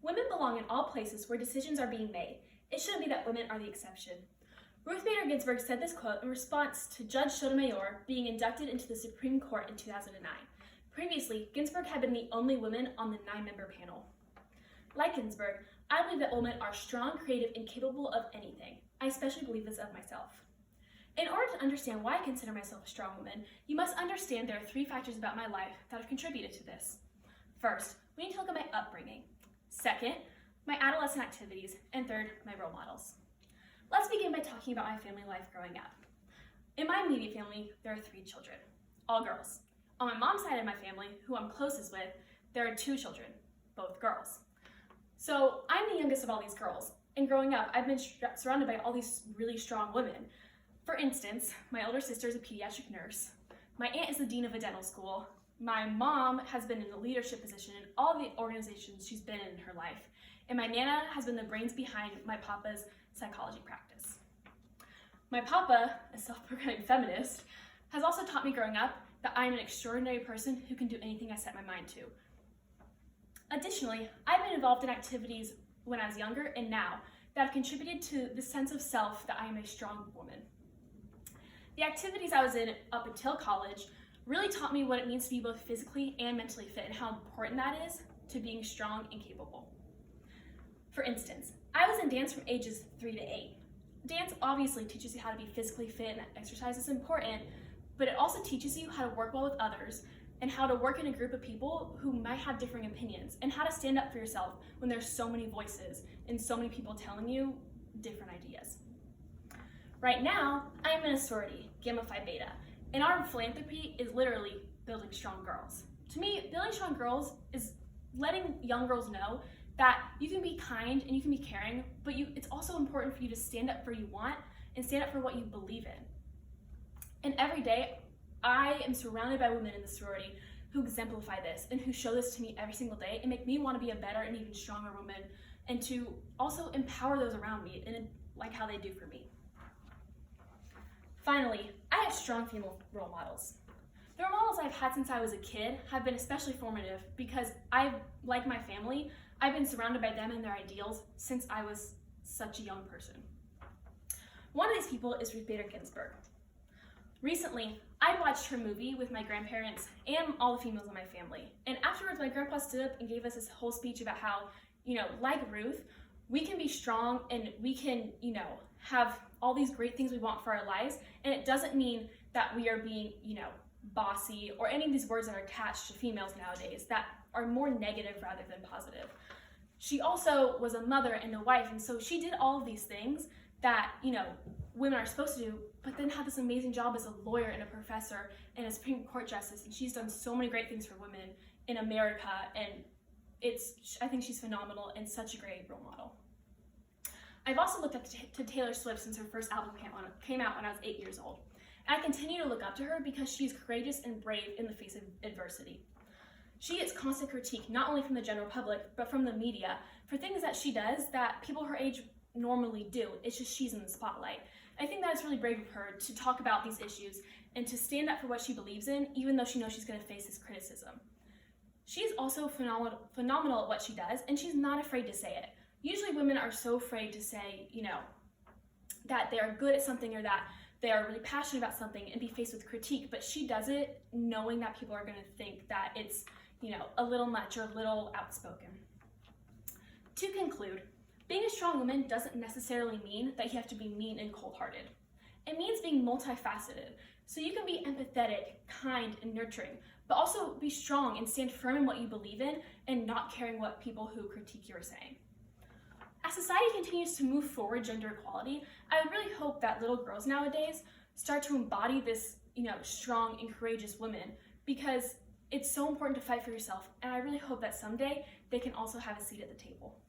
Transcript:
Women belong in all places where decisions are being made. It shouldn't be that women are the exception. Ruth Bader Ginsburg said this quote in response to Judge Sotomayor being inducted into the Supreme Court in 2009. Previously, Ginsburg had been the only woman on the 9-member panel. Like Ginsburg, I believe that women are strong, creative, and capable of anything. I especially believe this of myself. In order to understand why I consider myself a strong woman, you must understand there are 3 factors about my life that have contributed to this. First, we need to look at my upbringing. Second, my adolescent activities. And third, my role models. Let's begin by talking about my family life growing up. In my immediate family, there are 3 children, all girls. On my mom's side of my family, who I'm closest with, there are 2 children, both girls. So I'm the youngest of all these girls, and growing up, I've been surrounded by all these really strong women. For instance, my older sister is a pediatric nurse. My aunt is the dean of a dental school. My mom has been in a leadership position in all the organizations she's been in her life. And my Nana has been the brains behind my papa's psychology practice. My papa, a self-proclaimed feminist, has also taught me growing up that I am an extraordinary person who can do anything I set my mind to. Additionally, I've been involved in activities when I was younger and now that have contributed to the sense of self that I am a strong woman. The activities I was in up until college really taught me what it means to be both physically and mentally fit and how important that is to being strong and capable. For instance, I was in dance from ages 3 to 8. Dance obviously teaches you how to be physically fit and exercise is important, but it also teaches you how to work well with others and how to work in a group of people who might have differing opinions and how to stand up for yourself when there's so many voices and so many people telling you different ideas. Right now, I'm in a sorority, Gamma Phi Beta, and our philanthropy is literally building strong girls. To me, building strong girls is letting young girls know that you can be kind and you can be caring, but it's also important for you to stand up for what you want and stand up for what you believe in. And every day, I am surrounded by women in the sorority who exemplify this and who show this to me every single day and make me want to be a better and even stronger woman and to also empower those around me and like how they do for me. Finally, I have strong female role models. The role models I've had since I was a kid have been especially formative because like my family, I've been surrounded by them and their ideals since I was such a young person. One of these people is Ruth Bader Ginsburg. Recently, I watched her movie with my grandparents and all the females in my family. And afterwards, my grandpa stood up and gave us this whole speech about how, like Ruth, we can be strong and we can, have all these great things we want for our lives. And it doesn't mean that we are being, bossy or any of these words that are attached to females nowadays that are more negative rather than positive. She also was a mother and a wife, and so she did all of these things that, women are supposed to do, but then had this amazing job as a lawyer and a professor and a Supreme Court justice, and she's done so many great things for women in America, and I think she's phenomenal and such a great role model. I've also looked up to Taylor Swift since her first album came out when I was 8 years old. And I continue to look up to her because she's courageous and brave in the face of adversity. She gets constant critique, not only from the general public, but from the media, for things that she does that people her age normally do. It's just she's in the spotlight. I think that it's really brave of her to talk about these issues and to stand up for what she believes in, even though she knows she's going to face this criticism. She's also phenomenal at what she does, and she's not afraid to say it. Usually women are so afraid to say, that they are good at something or that they are really passionate about something and be faced with critique, but she does it knowing that people are going to think that it's, a little much or a little outspoken. To conclude, being a strong woman doesn't necessarily mean that you have to be mean and cold-hearted. It means being multifaceted, so you can be empathetic, kind, and nurturing, but also be strong and stand firm in what you believe in and not caring what people who critique you are saying. As society continues to move forward gender equality, I really hope that little girls nowadays start to embody this, strong and courageous women, because it's so important to fight for yourself, and I really hope that someday they can also have a seat at the table.